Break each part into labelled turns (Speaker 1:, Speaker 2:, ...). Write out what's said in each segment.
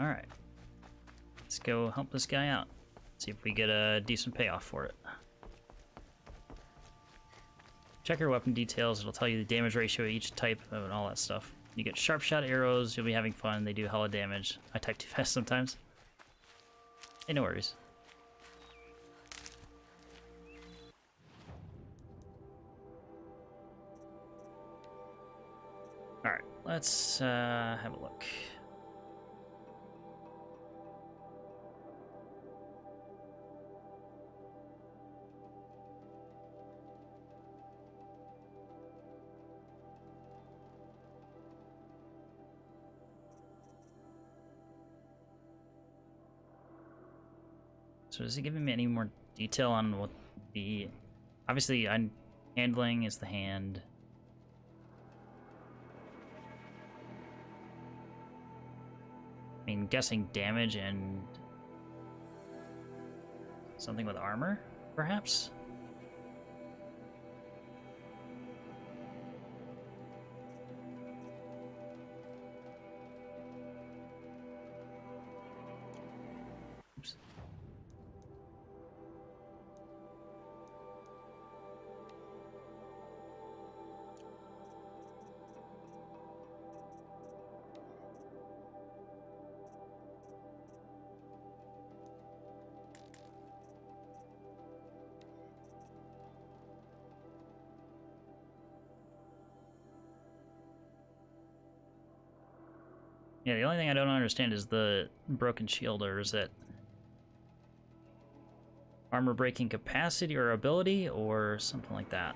Speaker 1: Alright. Let's go help this guy out. See if we get a decent payoff for it. Check your weapon details. It'll tell you the damage ratio of each type and all that stuff. You get sharp shot arrows. You'll be having fun. They do hella damage. I type too fast sometimes. Hey, no worries. Alright, let's have a look. So is it giving me any more detail on what the... Obviously, handling is the hand. I mean, guessing damage and... something with armor, perhaps? Oops. Yeah, the only thing I don't understand is the broken shield, or is that armor breaking capacity or ability or something like that?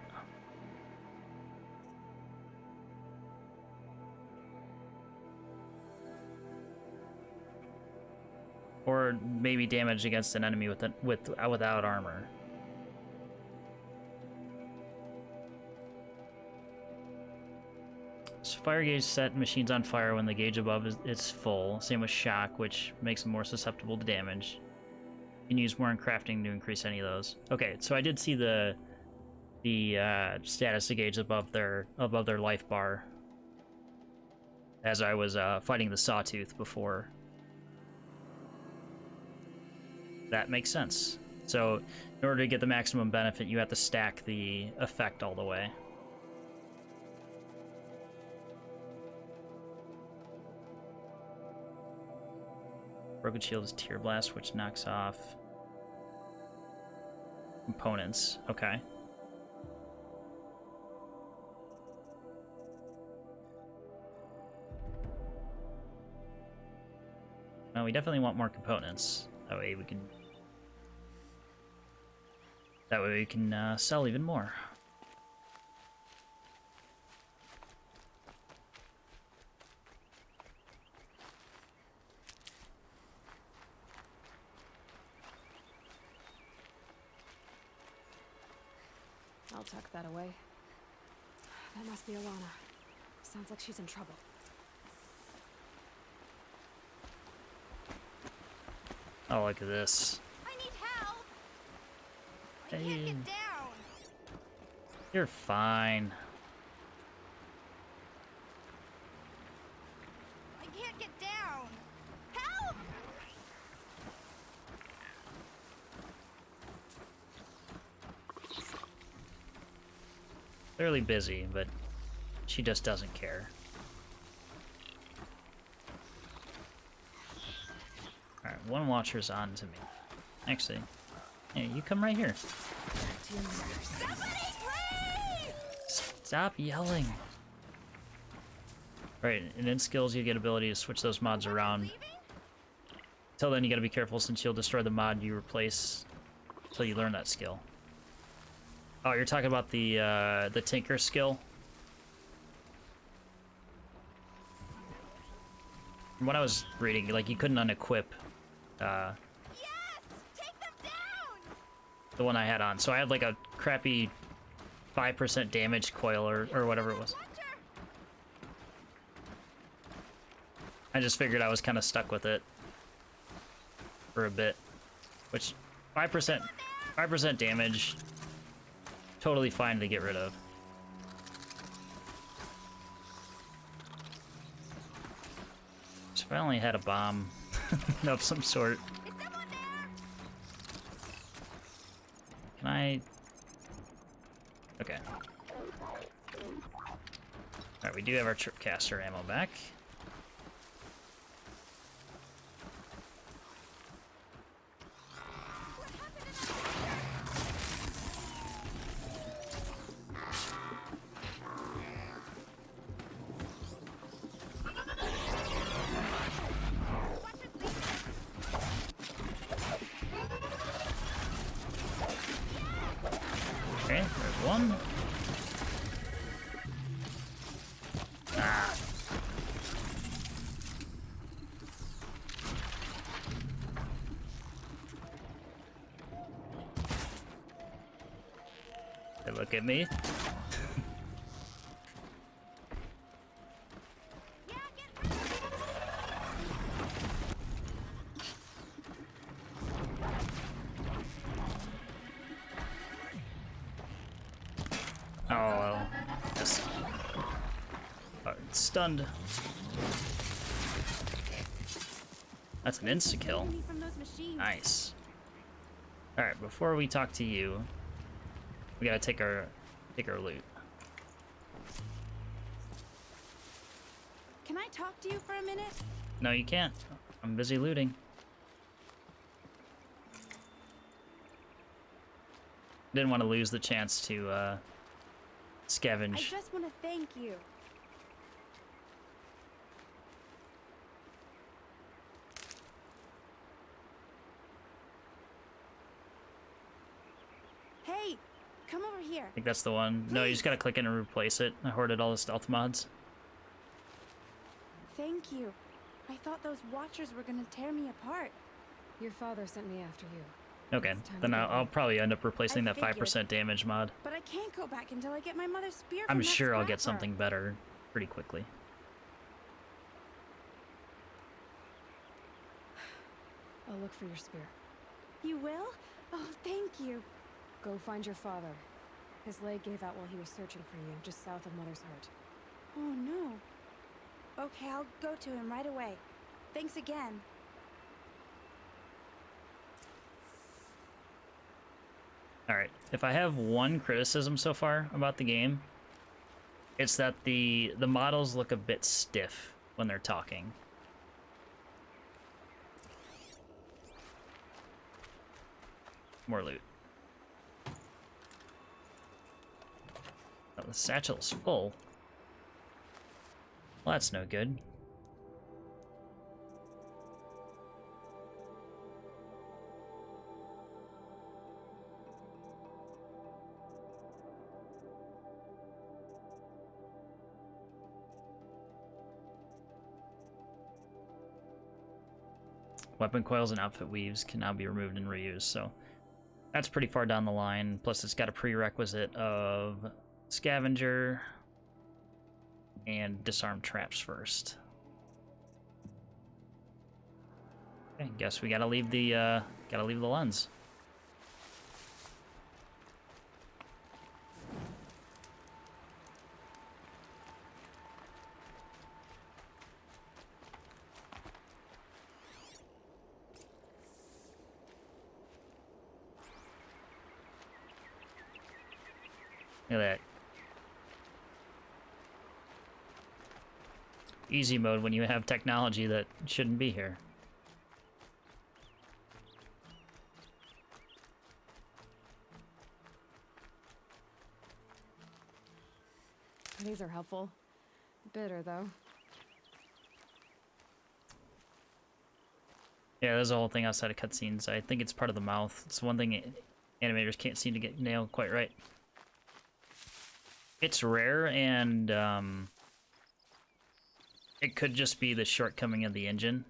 Speaker 1: Or maybe damage against an enemy without armor. So fire gauge set machines on fire when the gauge above is full. Same with shock, which makes them more susceptible to damage. You can use more in crafting to increase any of those. Okay, so I did see the status of gauge above their life bar as I was fighting the sawtooth before. That makes sense. So in order to get the maximum benefit, you have to stack the effect all the way. Broken shield is Tear Blast, which knocks off components. Okay. Well, we definitely want more components. That way we can... sell even more.
Speaker 2: I'll tuck that away. That must be Alana. Sounds like she's in trouble.
Speaker 1: Oh, look at this.
Speaker 3: I need help! I
Speaker 1: Hey.
Speaker 3: can't get down!
Speaker 1: You're fine.
Speaker 3: I can't get down! Help!
Speaker 1: Clearly busy, but she just doesn't care. Alright, one watcher's on to me. Actually, hey, you come right here.
Speaker 3: Somebody please!
Speaker 1: Stop yelling. Alright, and in skills you get ability to switch those mods around.
Speaker 3: Leaving?
Speaker 1: Till then you gotta be careful since you'll destroy the mod you replace until you learn that skill. Oh, you're talking about the Tinker skill? From what I was reading, like, you couldn't unequip
Speaker 3: Yes! Take them down!
Speaker 1: the one I had on. So I had, like, a crappy 5% damage coil or whatever it was.
Speaker 3: Watcher!
Speaker 1: I just figured I was kind of stuck with it for a bit. Which, 5% damage, totally fine to get rid of. So if I only had a bomb... of some sort.
Speaker 3: Is someone there?
Speaker 1: Can I? Okay. Alright, we do have our trip caster ammo back. Okay, there's one. Ah. They look at me.
Speaker 3: Yeah, get rid of it.
Speaker 1: Oh, well. Yes. Oh, it's stunned. That's an insta-kill.
Speaker 3: Me from those machines.
Speaker 1: Nice. Alright, before we talk to you, we gotta take our loot.
Speaker 3: Can I talk to you for a minute?
Speaker 1: No, you can't. I'm busy looting. Didn't want to lose the chance to
Speaker 3: I
Speaker 1: scavenge.
Speaker 3: just want to thank you. Hey, come over here.
Speaker 1: I think that's the one. No, you just gotta click in and replace it. I hoarded all the stealth mods.
Speaker 3: Thank you. I thought those watchers were gonna tear me apart.
Speaker 2: Your father sent me after you.
Speaker 1: Okay,
Speaker 2: It's time
Speaker 1: then
Speaker 2: to
Speaker 1: I'll
Speaker 2: go.
Speaker 1: probably end up replacing
Speaker 3: I
Speaker 1: that 5% damage mod.
Speaker 3: But I can't go back until I get my mother's spear
Speaker 1: I'm
Speaker 3: from that
Speaker 1: sure I'll get
Speaker 3: scrapper.
Speaker 1: something better pretty quickly.
Speaker 2: I'll look for your spear.
Speaker 3: You will? Oh, thank you.
Speaker 2: Go find your father. His leg gave out while he was searching for you, just south of Mother's Heart.
Speaker 3: Oh, no. Okay, I'll go to him right away. Thanks again.
Speaker 1: Alright, if I have one criticism so far about the game, it's that the models look a bit stiff when they're talking. More loot. Oh, the satchel's full. Well, that's no good. Weapon coils and outfit weaves can now be removed and reused, so that's pretty far down the line. Plus, it's got a prerequisite of scavenger and disarm traps first. Okay, guess we gotta leave the lens. Look at that. Easy mode when you have technology that shouldn't be here.
Speaker 2: These are helpful. Bitter, though.
Speaker 1: Yeah, there's a whole thing outside of cutscenes. I think it's part of the mouth. It's one thing animators can't seem to get nailed quite right. It's rare, and it could just be the shortcoming of the engine.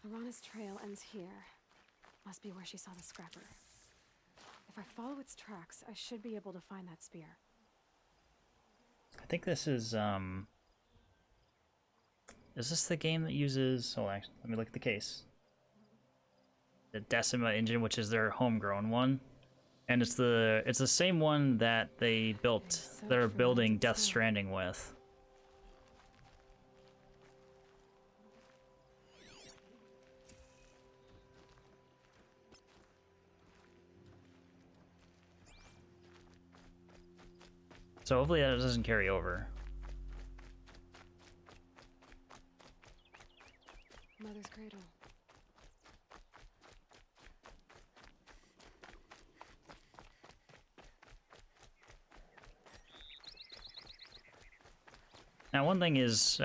Speaker 2: Arana's trail ends here. Must be where she saw the scrapper. If I follow its tracks, I should be able to find that spear.
Speaker 1: I think this is this the game that uses... Oh, actually, let me look at the case. The Decima engine, which is their homegrown one. And it's the same one that they built,
Speaker 2: So
Speaker 1: they're building
Speaker 2: tremendous
Speaker 1: Death
Speaker 2: too.
Speaker 1: Stranding with. So hopefully that doesn't carry over.
Speaker 2: Mother's cradle.
Speaker 1: Now, one thing is,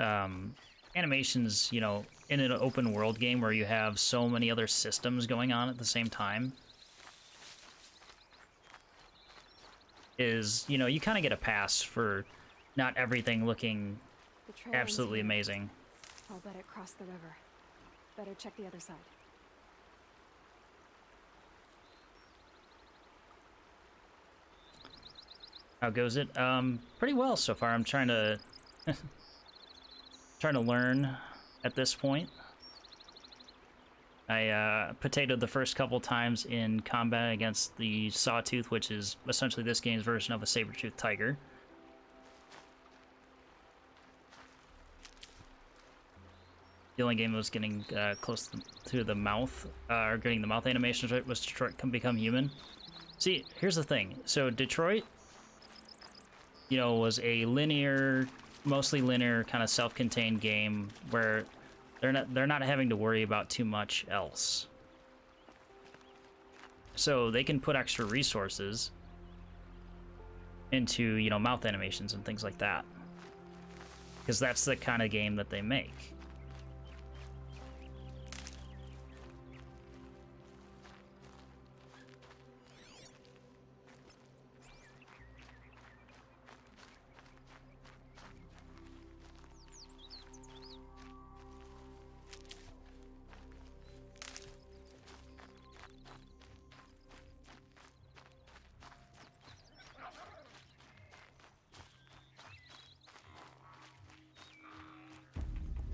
Speaker 1: animations, you know, in an open world game where you have so many other systems going on at the same time, is, you know, you kind of get a pass for not everything looking
Speaker 2: The trail ends
Speaker 1: absolutely
Speaker 2: here.
Speaker 1: amazing.
Speaker 2: I'll bet it crossed the river. Better check the other side.
Speaker 1: How goes it? Pretty well so far. I'm trying to trying to learn at this point. I potatoed the first couple times in combat against the Sawtooth, which is essentially this game's version of a saber-toothed tiger. The only game that was getting close to the mouth, or getting the mouth animations right, was Detroit Become Human. See, here's the thing. So Detroit, you know, was a linear, mostly linear, kind of self-contained game where they're not having to worry about too much else. So they can put extra resources into, you know, mouth animations and things like that. Because that's the kind of game that they make.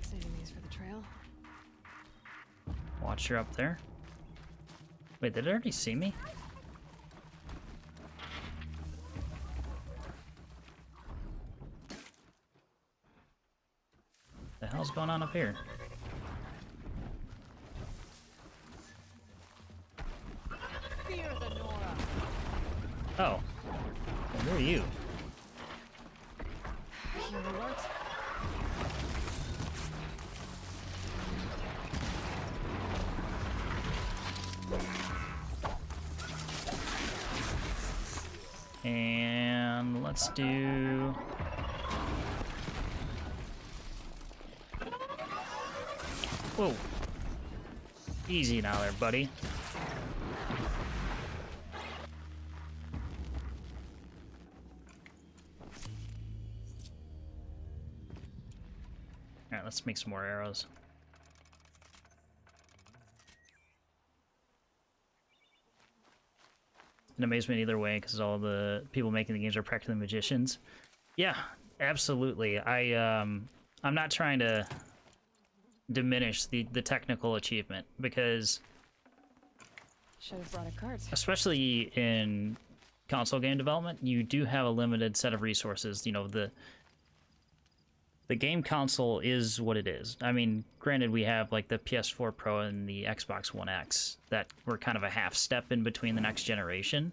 Speaker 2: Saving these for the trail.
Speaker 1: Watch her up there. Wait, did it already see me? The hell's going on up here? Oh. Well, who are you?
Speaker 2: Hero alert.
Speaker 1: And let's do... Whoa. Easy now there, buddy. Alright, let's make some more arrows. An amazement either way, because all the people making the games are practically magicians. Yeah, absolutely. I'm not trying to diminish the technical achievement, because
Speaker 2: Should have brought a cart.
Speaker 1: especially in console game development, you do have a limited set of resources. You know, the game console is what it is. I mean, granted, we have like the PS4 Pro and the Xbox One X that were kind of a half step in between the next generation.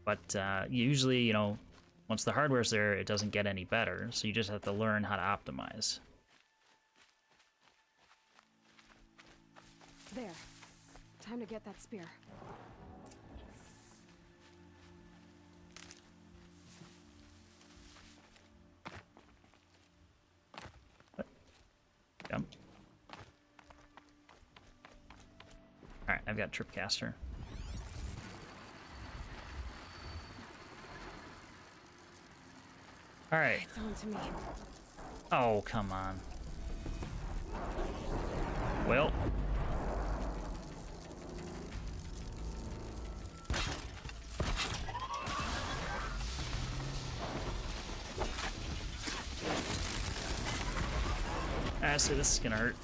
Speaker 1: But usually, you know, once the hardware's there, it doesn't get any better. So you just have to learn how to optimize.
Speaker 2: There. Time to get that spear.
Speaker 1: Jump. Alright, I've got Tripcaster. Alright.
Speaker 2: It's on to me.
Speaker 1: Oh, come on. Well. Actually, this is gonna hurt.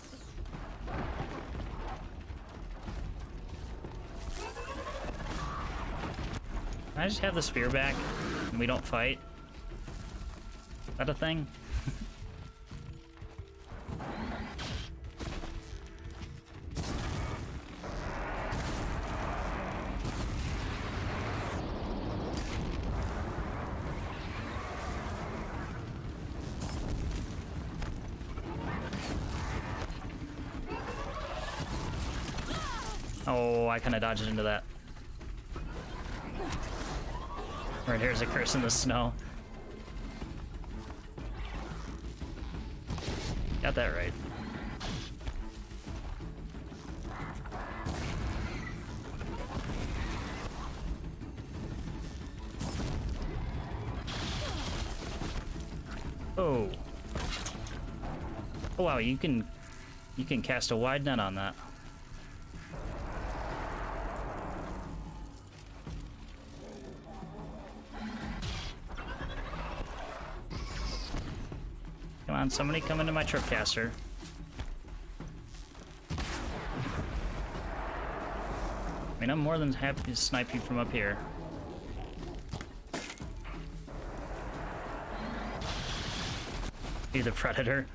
Speaker 1: Can I just have the spear back and we don't fight? Is that a thing? Oh, I kind of dodged into that. Right here's a curse in the snow. Got that right. Oh. Oh wow, you can cast a wide net on that. Come on, somebody come into my tripcaster. I mean, I'm more than happy to snipe you from up here. You the predator?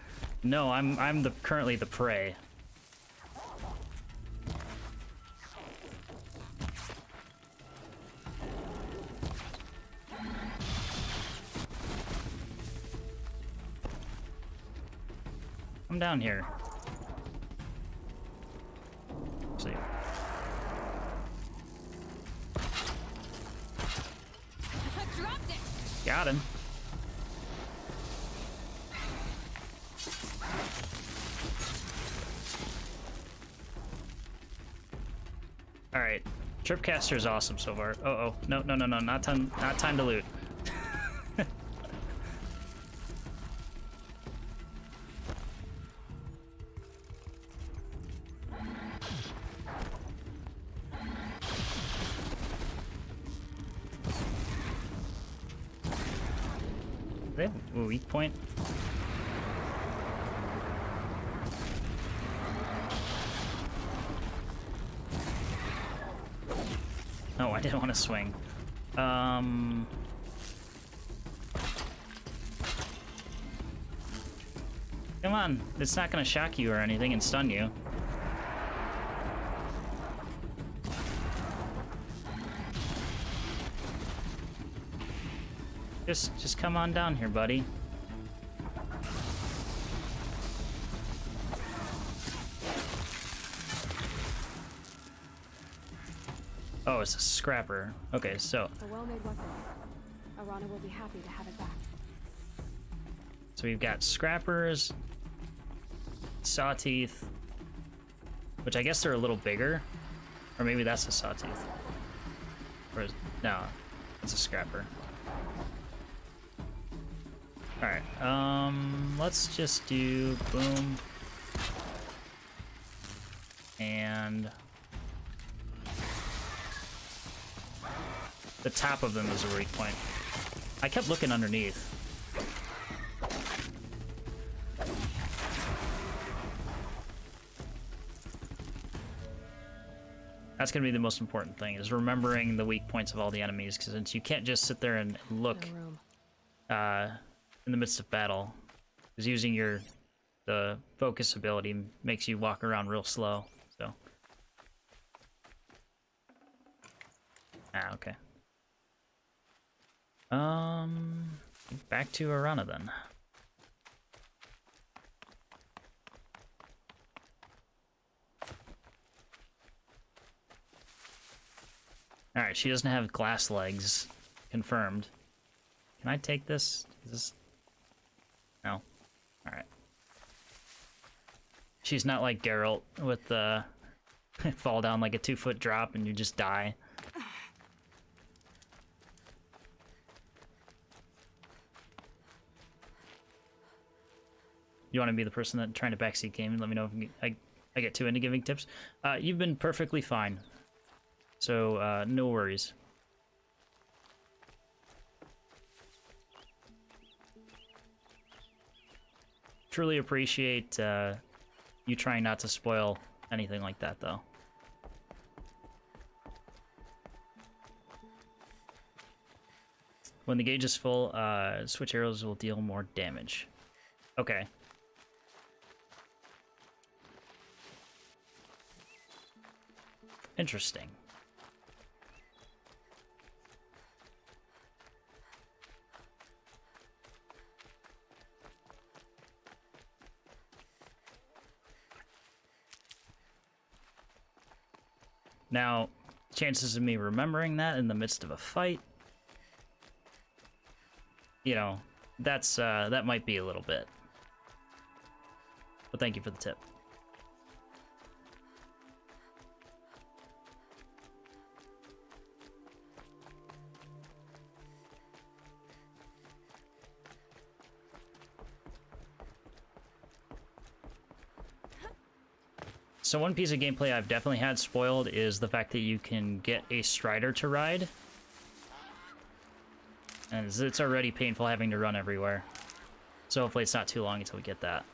Speaker 1: No, I'm currently the prey. Come down here. See.
Speaker 3: Dropped it.
Speaker 1: Got him. All right, Tripcaster is awesome so far. Oh, no, not time to loot. They have a weak point. Oh, I didn't want to swing. Come on, it's not gonna shock you or anything and stun you. Just come on down here, buddy. Oh, it's a scrapper. Okay, so
Speaker 2: A well-made weapon. Arana will be happy to have it back.
Speaker 1: we've got scrappers, sawteeth, which I guess they're a little bigger, or maybe that's a sawteeth. Or no, it's a scrapper. All right, let's just do boom and the top of them is a weak point. I kept looking underneath. That's gonna be the most important thing, is remembering the weak points of all the enemies, because since you can't just sit there and look
Speaker 2: No room.
Speaker 1: in the midst of battle, because using the focus ability makes you walk around real slow. So okay. Back to Arana then. All right, she doesn't have glass legs, confirmed. Can I take this? Is this? No. All right. She's not like Geralt with the fall down like a 2-foot drop and you just die. You want to be the person that trying to backseat game? Let me know if I get too into giving tips. You've been perfectly fine, so no worries. Truly appreciate you trying not to spoil anything like that, though. When the gauge is full, switch arrows will deal more damage. Okay. Interesting. Now, chances of me remembering that in the midst of a fight, you know, that's that might be a little bit. But thank you for the tip. So one piece of gameplay I've definitely had spoiled is the fact that you can get a Strider to ride. And it's already painful having to run everywhere. So hopefully it's not too long until we get that.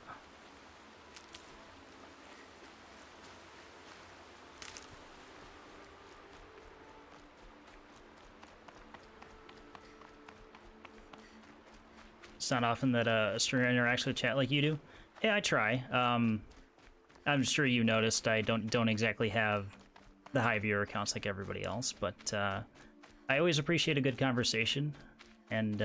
Speaker 1: It's not often that a streamer interacts with chat like you do. Yeah, I try. I'm sure you noticed I don't exactly have the high viewer accounts like everybody else, but I always appreciate a good conversation, and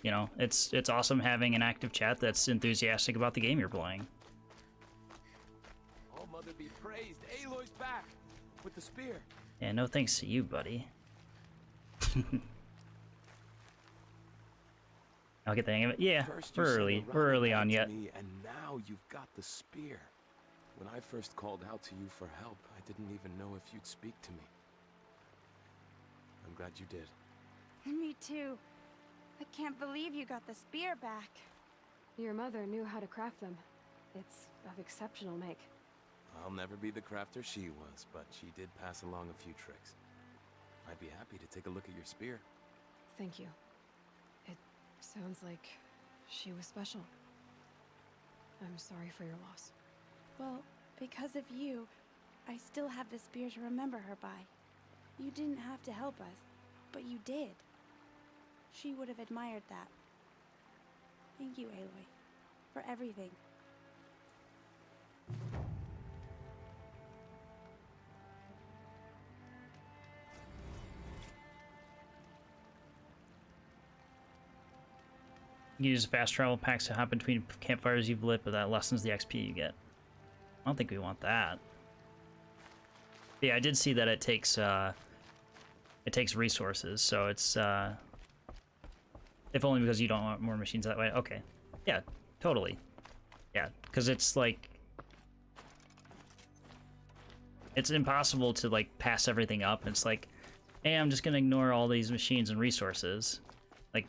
Speaker 1: you know, it's awesome having an active chat that's enthusiastic about the game you're playing.
Speaker 4: Oh, mother be praised! Aloy's back with the spear.
Speaker 1: Yeah, no thanks to you, buddy. I'll get the hang of it. Yeah,
Speaker 4: First you
Speaker 1: we're
Speaker 4: sent
Speaker 1: early.
Speaker 4: a
Speaker 1: We're early
Speaker 4: round
Speaker 1: on
Speaker 4: to
Speaker 1: yet.
Speaker 4: me, and now you've got the spear. When I first called out to you for help, I didn't even know if you'd speak to me. I'm glad you did.
Speaker 3: Me too. I can't believe you got the spear back.
Speaker 2: Your mother knew how to craft them. It's of exceptional make.
Speaker 4: I'll never be the crafter she was, but she did pass along a few tricks. I'd be happy to take a look at your spear.
Speaker 2: Thank you. It sounds like she was special. I'm sorry for your loss.
Speaker 3: Well, because of you, I still have the spear to remember her by. You didn't have to help us, but you did. She would have admired that. Thank you, Aloy, for everything.
Speaker 1: You use fast travel packs to hop between campfires you've lit, but that lessens the XP you get. I don't think we want that. Yeah, I did see that it takes resources, so it's if only because you don't want more machines that way. Okay, yeah, totally. Yeah, because it's like it's impossible to like pass everything up. It's like, hey, I'm just gonna ignore all these machines and resources. Like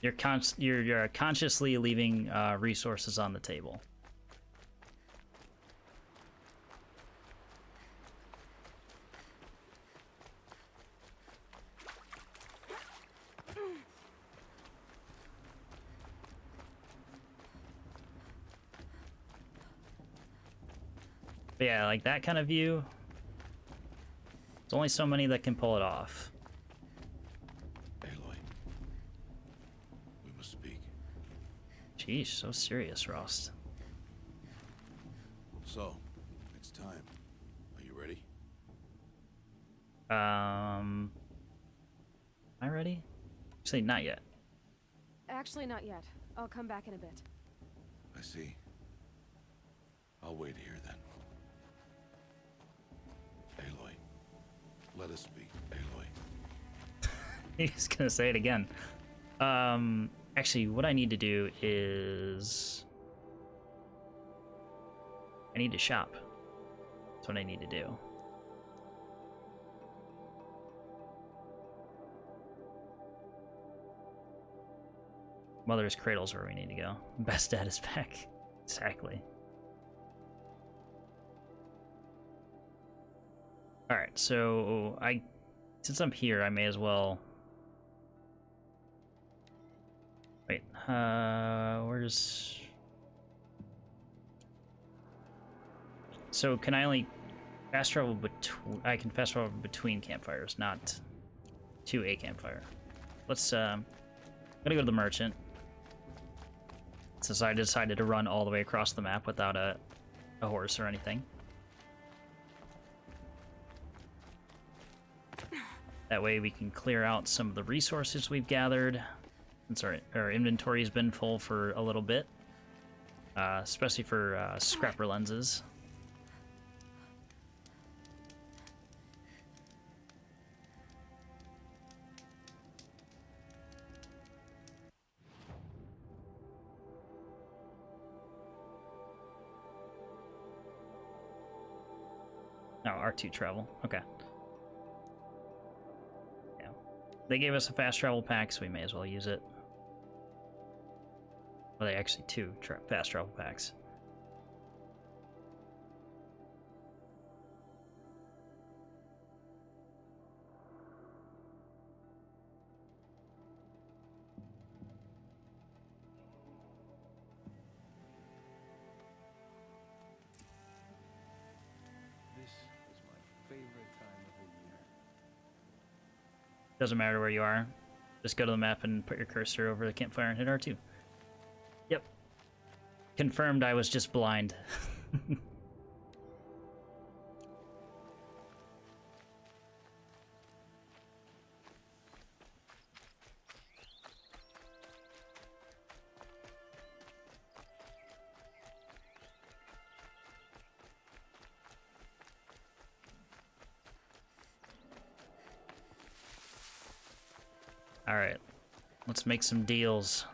Speaker 1: you're consciously leaving resources on the table. But yeah, like that kind of view. There's only so many that can pull it off.
Speaker 5: Aloy, we must speak.
Speaker 1: Sheesh, so serious, Rost.
Speaker 5: So, it's time. Are you ready?
Speaker 1: Am I ready? Actually, not yet.
Speaker 2: Actually, not yet. I'll come back in a bit.
Speaker 5: I see. I'll wait here then. Aloy, let us speak. Aloy.
Speaker 1: He's gonna say it again. Actually, what I need to do is I need to shop. That's what I need to do. Mother's Cradle's where we need to go. Best dad is back. Exactly. Alright, so since I'm here, I may as well... Wait, where's... So can I only fast travel between... I can fast travel between campfires, not to a campfire. Let's, I'm gonna go to the merchant. Since I decided to run all the way across the map without a horse or anything. That way we can clear out some of the resources we've gathered. Since our inventory's been full for a little bit. Especially for scrapper lenses. No, R2 travel. Okay. Yeah. They gave us a fast travel pack, so we may as well use it. Well, they actually two fast travel packs.
Speaker 5: This is my favorite time of the year.
Speaker 1: Doesn't matter where you are. Just go to the map and put your cursor over the campfire and hit R2. Yep. Confirmed I was just blind. Alright. Let's make some deals.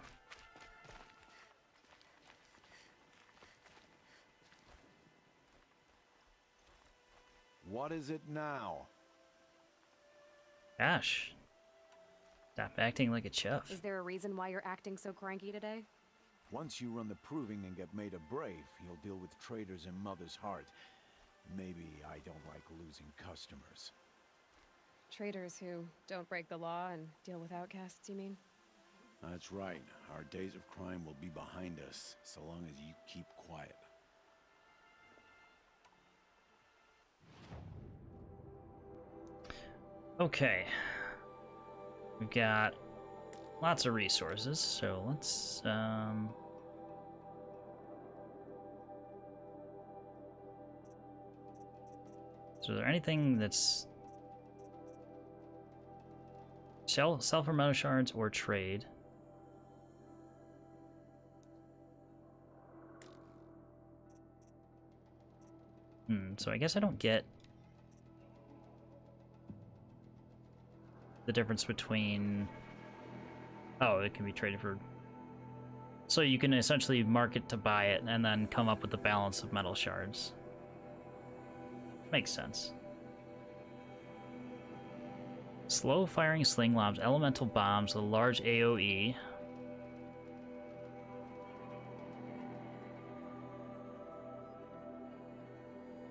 Speaker 5: What is it now?
Speaker 1: Gosh. Stop acting like a chuff.
Speaker 2: Is there a reason why you're acting so cranky today?
Speaker 5: Once you run the proving and get made a brave, you'll deal with traitors in Mother's Heart. Maybe I don't like losing customers.
Speaker 2: Traitors who don't break the law and deal with outcasts, you mean?
Speaker 5: That's right. Our days of crime will be behind us, so long as you keep quiet.
Speaker 1: Okay. We've got lots of resources, so let's, So is there anything that's... sell for metal shards or trade? So I guess I don't get the difference between... Oh, it can be traded for... So you can essentially market to buy it and then come up with the balance of metal shards. Makes sense. Slow firing sling lobs, elemental bombs, a large AoE.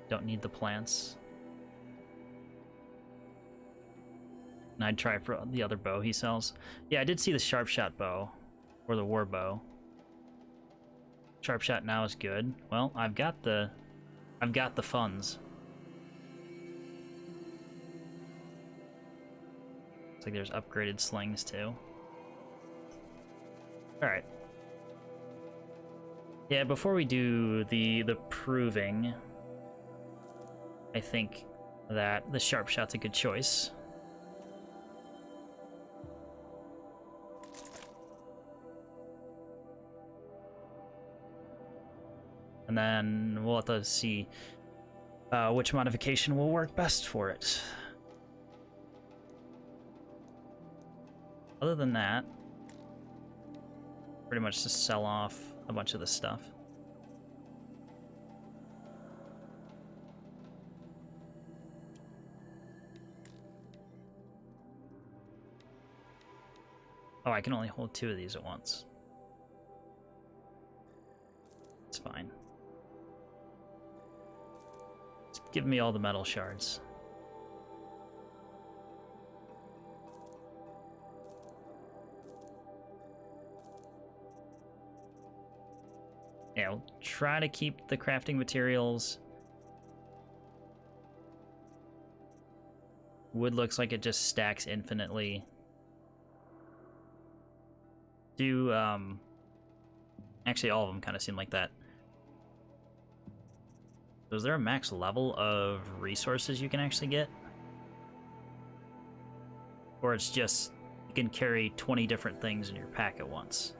Speaker 1: Don't need the plants. And I'd try for the other bow he sells. Yeah, I did see the sharp shot bow, or the war bow. Sharp shot now is good. Well, I've got the funds. Looks like there's upgraded slings too. All right. Yeah, before we do the proving, I think that the sharp shot's a good choice. And then we'll have to see which modification will work best for it. Other than that, pretty much just sell off a bunch of the stuff. Oh, I can only hold 2 of these at once. It's fine. Just give me all the metal shards. Yeah, we'll try to keep the crafting materials. Wood looks like it just stacks infinitely. Actually, all of them kind of seem like that. So is there a max level of resources you can actually get? Or it's just, you can carry 20 different things in your pack at once?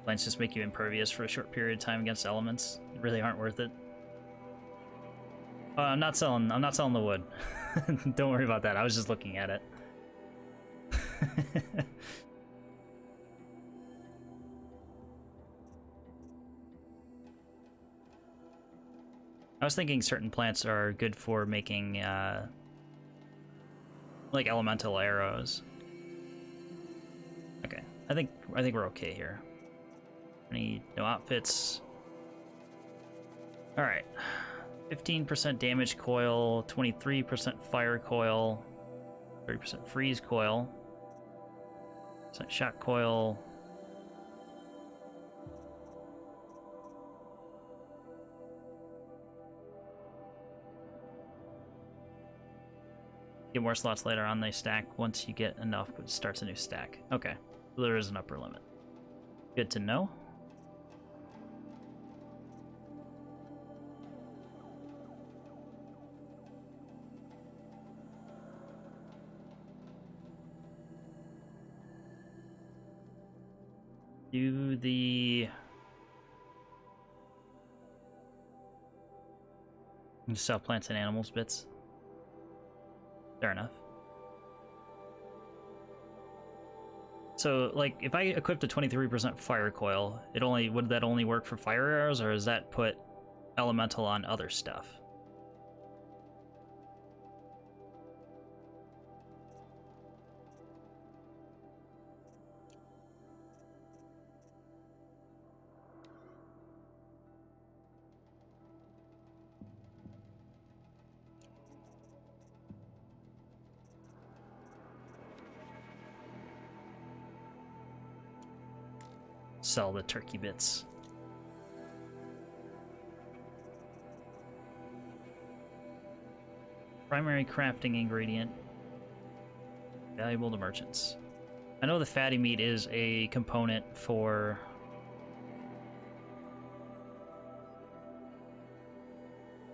Speaker 1: Plants just make you impervious for a short period of time against elements. Really aren't worth it. Oh, I'm not selling the wood. Don't worry about that. I was just looking at it. I was thinking certain plants are good for making, like elemental arrows. Okay, I think we're okay here. No outfits. All right, 15% damage coil, 23% fire coil, 30% freeze coil, % shock coil. Get more slots later on, they stack. Once you get enough, it starts a new stack. Okay, so there is an upper limit. Good to know. Do the... sell plants and animals bits. Fair enough. So, like, if I equipped a 23% fire coil, would that only work for fire arrows, or does that put elemental on other stuff? Sell the turkey bits. Primary crafting ingredient. Valuable to merchants. I know the fatty meat is a component for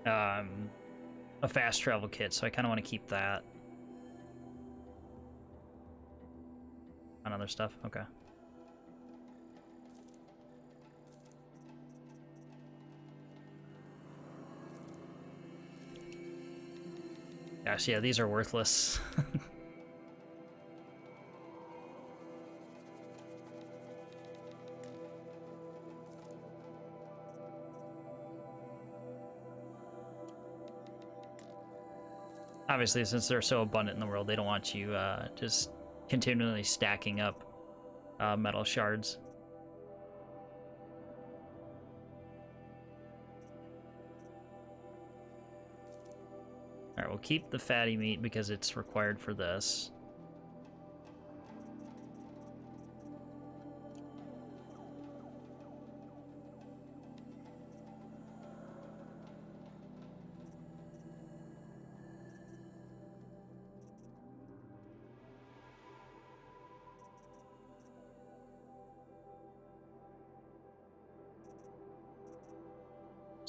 Speaker 1: a fast travel kit, so I kind of want to keep that. On other stuff? Okay. Gosh, yeah, these are worthless. Obviously, since they're so abundant in the world, they don't want you just continually stacking up metal shards. Alright, we'll keep the fatty meat because it's required for this.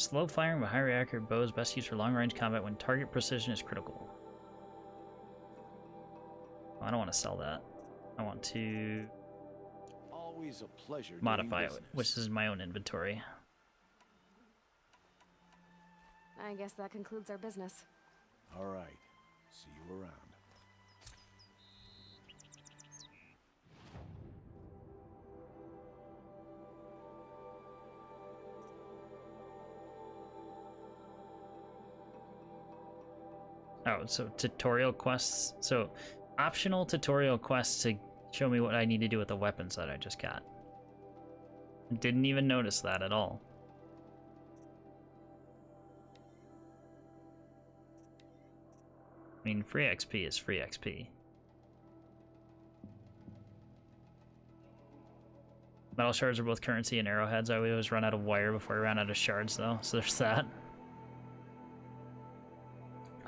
Speaker 1: Slow firing with highly accurate bows best used for long-range combat when target precision is critical. Oh, I don't want to sell that. I want to
Speaker 5: Always a pleasure
Speaker 1: modify
Speaker 5: doing
Speaker 1: it,
Speaker 5: business.
Speaker 1: which is my own inventory.
Speaker 2: I guess that concludes our business.
Speaker 5: All right. See you around.
Speaker 1: Oh, so tutorial quests. So, optional tutorial quests to show me what I need to do with the weapons that I just got. Didn't even notice that at all. I mean, free XP is free XP. Metal shards are both currency and arrowheads. I always run out of wire before I run out of shards, though, so there's that.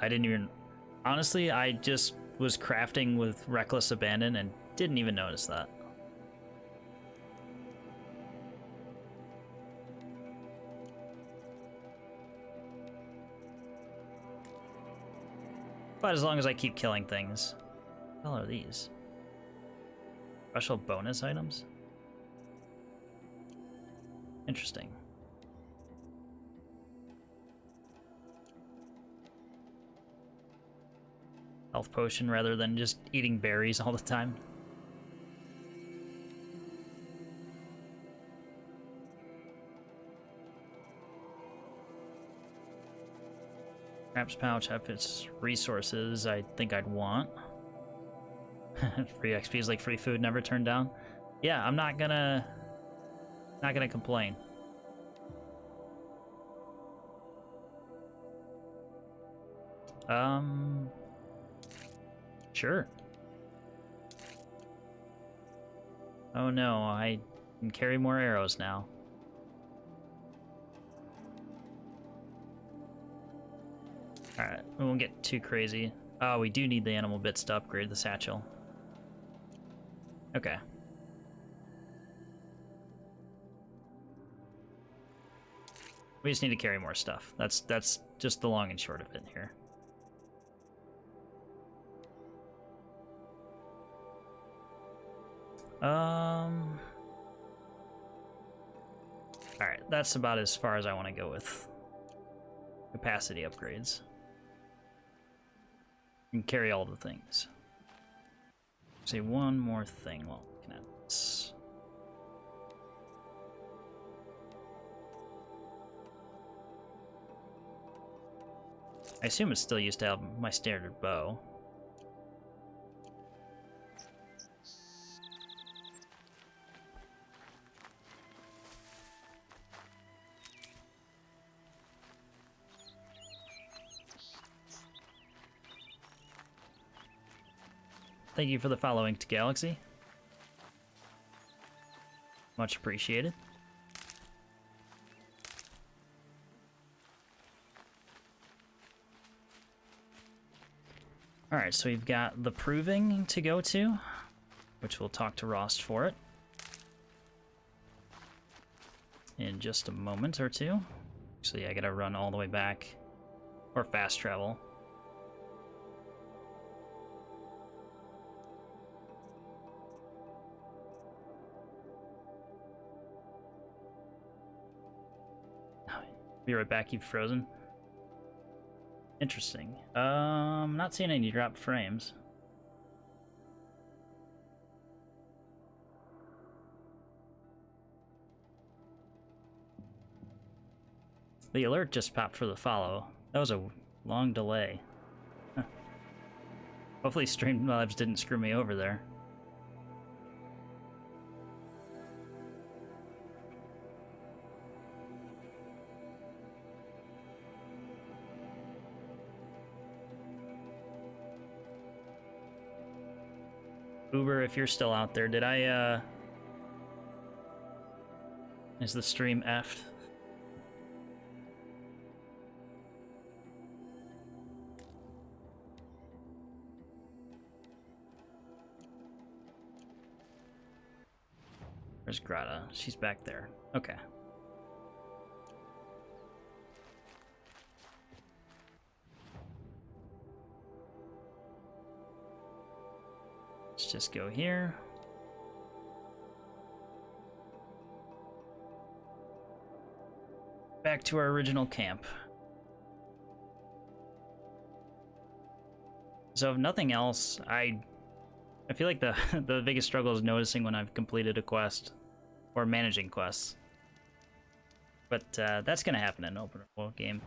Speaker 1: I didn't even... Honestly, I just was crafting with reckless abandon and didn't even notice that. But as long as I keep killing things. What the hell are these? Special bonus items? Interesting. Health potion rather than just eating berries all the time. Scraps pouch, its resources I think I'd want. Free XP is like free food, never turned down. Yeah, I'm not gonna complain. Sure. Oh no, I can carry more arrows now. Alright, we won't get too crazy. Oh, we do need the animal bits to upgrade the satchel. Okay. We just need to carry more stuff. That's just the long and short of it here. Alright, that's about as far as I want to go with capacity upgrades. And carry all the things. Say one more thing while looking at this. I assume it's still used to have my standard bow. Thank you for the following to Galaxy. Much appreciated. Alright, so we've got the proving to go to, which we'll talk to Rost for it in just a moment or two. Actually, I gotta run all the way back, or fast travel. Be right back, you've frozen. Interesting. Not seeing any drop frames. The alert just popped for the follow. That was a long delay. Huh. Hopefully Streamlabs didn't screw me over there. Uber, if you're still out there, did I, is the stream effed? Where's Grata? She's back there. Okay. Let's just go here. Back to our original camp. So if nothing else, I feel like the the biggest struggle is noticing when I've completed a quest or managing quests. But that's gonna happen in an open world game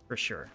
Speaker 1: for sure.